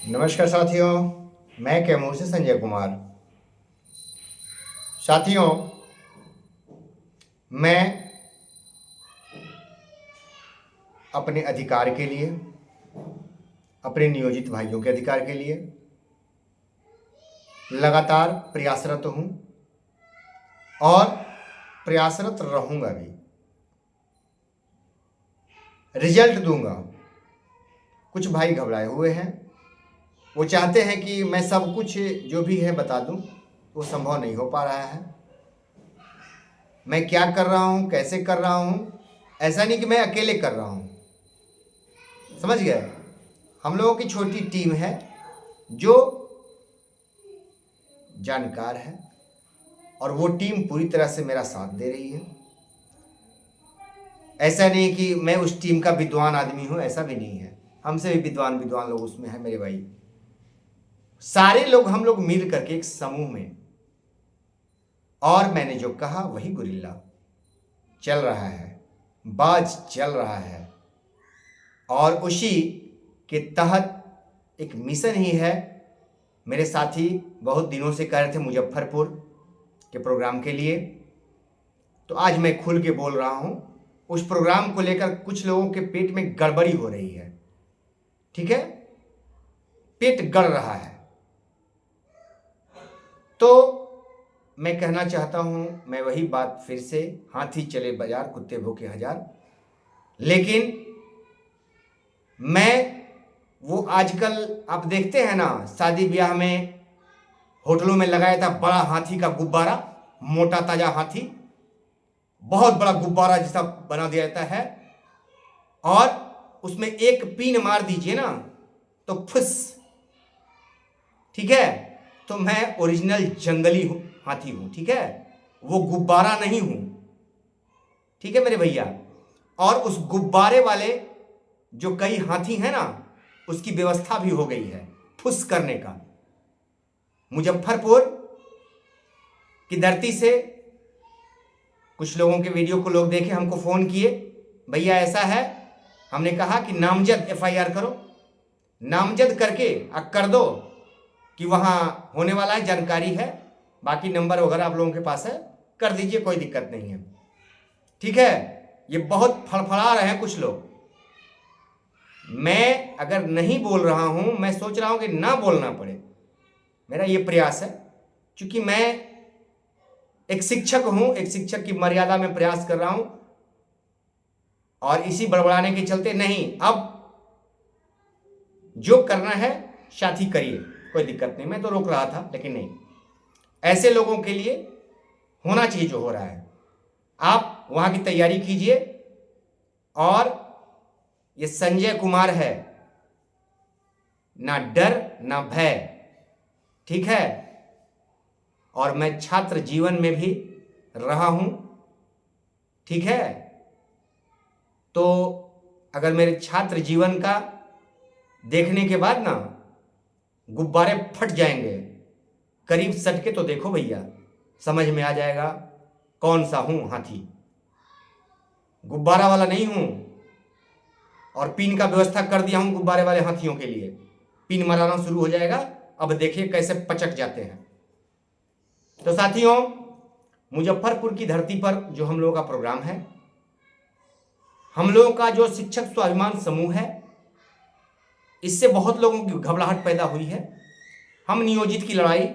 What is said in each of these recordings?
नमस्कार साथियों, मैं कैमूर से संजय कुमार। साथियों, मैं अपने अधिकार के लिए, अपने नियोजित भाइयों के अधिकार के लिए लगातार प्रयासरत हूँ और प्रयासरत रहूँगा भी। रिजल्ट दूंगा। कुछ भाई घबराए हुए हैं, वो चाहते हैं कि मैं सब कुछ जो भी है बता दूं, वो संभव नहीं हो पा रहा है। मैं क्या कर रहा हूं, कैसे कर रहा हूं, ऐसा नहीं कि मैं अकेले कर रहा हूं, समझ गए। हम लोगों की छोटी टीम है जो जानकार है और वो टीम पूरी तरह से मेरा साथ दे रही है। ऐसा नहीं कि मैं उस टीम का विद्वान आदमी हूं, ऐसा भी नहीं है। हमसे भी विद्वान विद्वान लोग उसमें हैं मेरे भाई। सारे लोग हम लोग मिल करके एक समूह में, और मैंने जो कहा वही गुरिल्ला चल रहा है, बाज चल रहा है। और उसी के तहत एक मिशन ही है। मेरे साथी बहुत दिनों से कह रहे थे मुजफ्फरपुर के प्रोग्राम के लिए, तो आज मैं खुल के बोल रहा हूं। उस प्रोग्राम को लेकर कुछ लोगों के पेट में गड़बड़ी हो रही है, ठीक है, पेट गड़ रहा है। तो मैं कहना चाहता हूं, मैं वही बात फिर से, हाथी चले बाजार कुत्ते भूखे हजार। लेकिन मैं वो आजकल आप देखते हैं ना, शादी ब्याह में होटलों में लगाया था बड़ा हाथी का गुब्बारा, मोटा ताजा हाथी, बहुत बड़ा गुब्बारा जैसा बना दिया जाता है, और उसमें एक पीन मार दीजिए ना तो फुस, ठीक है। तो मैं ओरिजिनल जंगली हाथी हूं, ठीक है, वो गुब्बारा नहीं हूं, ठीक है मेरे भैया। और उस गुब्बारे वाले जो कई हाथी हैं ना, उसकी व्यवस्था भी हो गई है फुस करने का। मुजफ्फरपुर की धरती से कुछ लोगों के वीडियो को लोग देखे, हमको फोन किए, भैया ऐसा है। हमने कहा कि नामजद एफआईआर करो, नामजद करके कर दो कि वहां होने वाला है, जानकारी है, बाकी नंबर वगैरह आप लोगों के पास है, कर दीजिए, कोई दिक्कत नहीं है, ठीक है। ये बहुत फड़फड़ा रहे हैं कुछ लोग। मैं अगर नहीं बोल रहा हूं, मैं सोच रहा हूं कि ना बोलना पड़े, मेरा ये प्रयास है। क्योंकि मैं एक शिक्षक हूं, एक शिक्षक की मर्यादा में प्रयास कर रहा हूं, और इसी बड़बड़ाने के चलते नहीं, अब जो करना है साथी करिए, कोई दिक्कत नहीं। मैं तो रोक रहा था, लेकिन नहीं, ऐसे लोगों के लिए होना चाहिए जो हो रहा है। आप वहां की तैयारी कीजिए। और ये संजय कुमार है, ना डर ना भय, ठीक है। और मैं छात्र जीवन में भी रहा हूं, ठीक है। तो अगर मेरे छात्र जीवन का देखने के बाद ना गुब्बारे फट जाएंगे, करीब सट के तो देखो भैया, समझ में आ जाएगा कौन सा हूं हाथी। गुब्बारा वाला नहीं हूं, और पिन का व्यवस्था कर दिया हूं गुब्बारे वाले हाथियों के लिए। पिन मराना शुरू हो जाएगा, अब देखिए कैसे पचक जाते हैं। तो साथियों, मुजफ्फरपुर की धरती पर जो हम लोगों का प्रोग्राम है, हम लोगों का जो शिक्षक स्वाभिमान समूह है, इससे बहुत लोगों की घबराहट पैदा हुई है। हम नियोजित की लड़ाई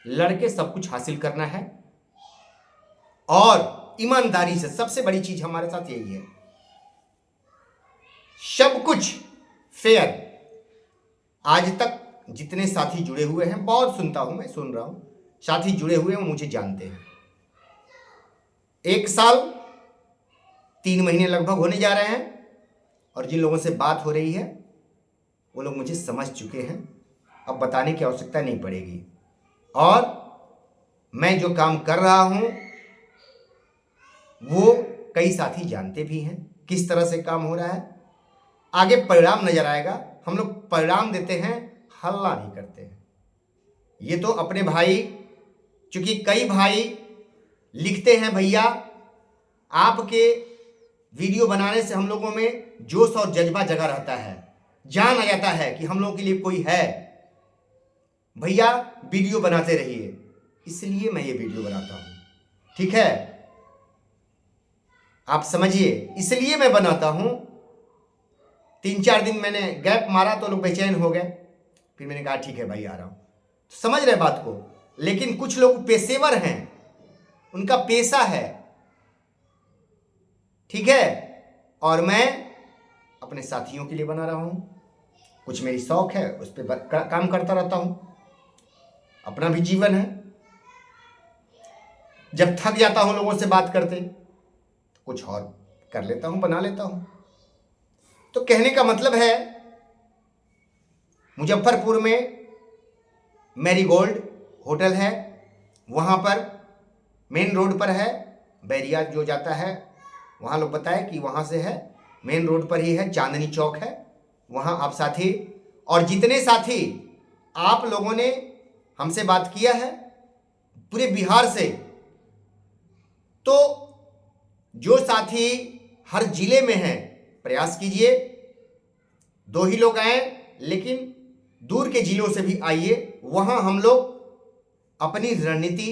लड़के सब कुछ हासिल करना है, और ईमानदारी से। सबसे बड़ी चीज हमारे साथ यही है, सब कुछ फेयर। आज तक जितने साथी जुड़े हुए हैं, बहुत सुनता हूं, मैं सुन रहा हूं, साथी जुड़े हुए हैं, मुझे जानते हैं। 1 साल 3 महीने लगभग होने जा रहे हैं, और जिन लोगों से बात हो रही है वो लोग मुझे समझ चुके हैं, अब बताने की आवश्यकता नहीं पड़ेगी। और मैं जो काम कर रहा हूं वो कई साथी जानते भी हैं किस तरह से काम हो रहा है। आगे परिणाम नजर आएगा। हम लोग परिणाम देते हैं, हल्ला नहीं करते हैं। ये तो अपने भाई, चूंकि कई भाई लिखते हैं, भैया आपके वीडियो बनाने से हम लोगों में जोश और जज्बा जगा रहता है, जान आ जाता है कि हम लोगों के लिए कोई है, भैया वीडियो बनाते रहिए, इसलिए मैं ये वीडियो बनाता हूं। ठीक है, आप समझिए, इसलिए मैं बनाता हूं। 3-4 दिन मैंने गैप मारा तो लोग बेचैन हो गए, फिर मैंने कहा ठीक है भाई आ रहा हूं। तो समझ रहे बात को। लेकिन कुछ लोग पेशेवर हैं, उनका पेशा है, ठीक है, और मैं अपने साथियों के लिए बना रहा हूं। कुछ मेरी शौक है, उस पर काम करता रहता हूं, अपना भी जीवन है। जब थक जाता हूं लोगों से बात करते तो कुछ और कर लेता हूं, बना लेता हूं। तो कहने का मतलब है, मुजफ्फरपुर में मैरीगोल्ड होटल है, वहां पर मेन रोड पर है, बैरिया जो जाता है वहां लोग बताए कि वहां से है, मेन रोड पर ही है, चांदनी चौक है। वहां आप साथी और जितने साथी आप लोगों ने हमसे बात किया है पूरे बिहार से, तो जो साथी हर जिले में हैं, प्रयास कीजिए 2 ही लोग आए, लेकिन दूर के जिलों से भी आइए। वहां हम लोग अपनी रणनीति,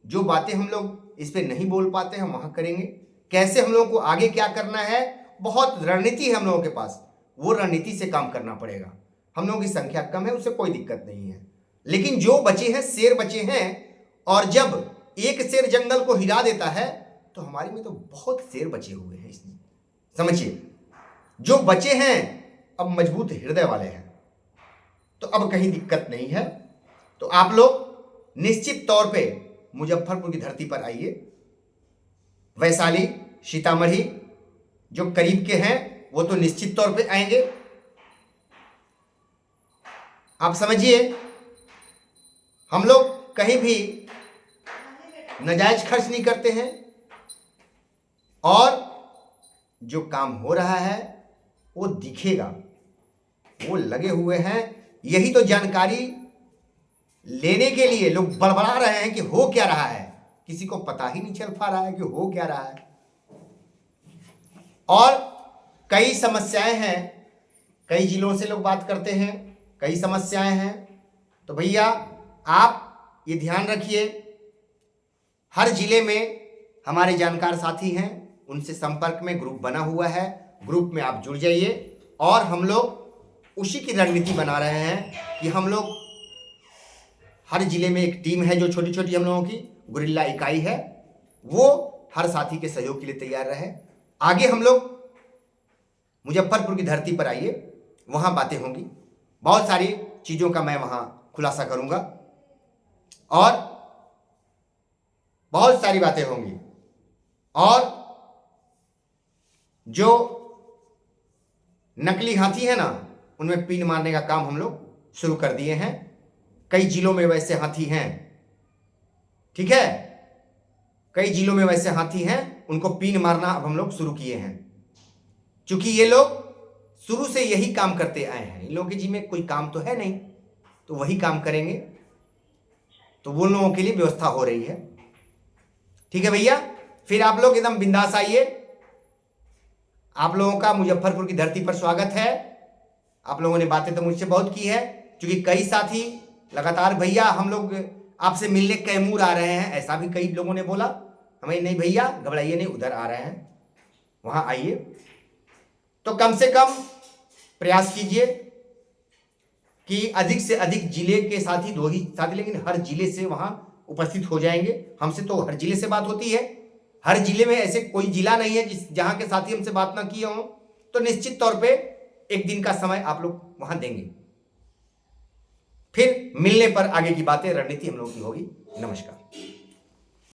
जो बातें हम लोग इस पे नहीं बोल पाते हम वहां करेंगे। कैसे हम लोगों को आगे क्या करना है, बहुत रणनीति है हम लोगों के पास, वो रणनीति से काम करना पड़ेगा। हम लोगों की संख्या कम है, उससे कोई दिक्कत नहीं है, लेकिन जो बचे हैं शेर बचे हैं, और जब एक शेर जंगल को हिला देता है तो हमारे में तो बहुत शेर बचे हुए हैं इसमें, समझिए। जो बचे हैं अब मजबूत हृदय वाले हैं, तो अब कहीं दिक्कत नहीं है। तो आप लोग निश्चित तौर पे मुजफ्फरपुर की धरती पर आइए। वैशाली, सीतामढ़ी जो करीब के हैं वो तो निश्चित तौर पे आएंगे। आप समझिए, हम लोग कहीं भी नाजायज खर्च नहीं करते हैं, और जो काम हो रहा है वो दिखेगा, वो लगे हुए हैं। यही तो जानकारी लेने के लिए लोग बड़बड़ा रहे हैं कि हो क्या रहा है, किसी को पता ही नहीं चल पा रहा है कि हो क्या रहा है। और कई समस्याएं हैं, कई जिलों से लोग बात करते हैं, कई समस्याएं हैं। तो भैया आप ये ध्यान रखिए, हर जिले में हमारे जानकार साथी हैं, उनसे संपर्क में ग्रुप बना हुआ है, ग्रुप में आप जुड़ जाइए। और हम लोग उसी की रणनीति बना रहे हैं कि हम लोग हर जिले में एक टीम है जो छोटी छोटी हम लोगों की गुरिल्ला इकाई है, वो हर साथी के सहयोग के लिए तैयार रहे। आगे हम लोग मुजफ्फरपुर की धरती पर आइए, वहां बातें होंगी, बहुत सारी चीजों का मैं वहां खुलासा करूंगा, और बहुत सारी बातें होंगी। और जो नकली हाथी है ना, उनमें पीन मारने का काम हम लोग शुरू कर दिए हैं। कई जिलों में वैसे हाथी हैं, ठीक है, कई जिलों में वैसे हाथी हैं, उनको पीन मारना अब हम लोग शुरू किए हैं। क्योंकि ये लोग शुरू से यही काम करते आए हैं, इन लोगों के जी में कोई काम तो है नहीं, तो वही काम करेंगे, तो वो लोगों के लिए व्यवस्था हो रही है। ठीक है भैया, फिर आप लोग एकदम बिंदास आइए। आप लोगों का मुजफ्फरपुर की धरती पर स्वागत है। आप लोगों ने बातें तो मुझसे बहुत की है, क्योंकि कई साथी लगातार भैया हम लोग आपसे मिलने कैमूर आ रहे हैं, ऐसा भी कई लोगों ने बोला हमें। नहीं भैया घबराइए नहीं, उधर आ रहे हैं, वहां आइए। तो कम से कम प्रयास कीजिए कि अधिक से अधिक जिले के साथी, 2 ही साथी, लेकिन हर जिले से वहां उपस्थित हो जाएंगे। हमसे तो हर जिले से बात होती है, हर जिले में ऐसे कोई जिला नहीं है जहां के साथी हमसे बात ना किए हों। तो निश्चित तौर पे एक दिन का समय आप लोग वहां देंगे, फिर मिलने पर आगे की बातें, रणनीति हम लोग की होगी। नमस्कार।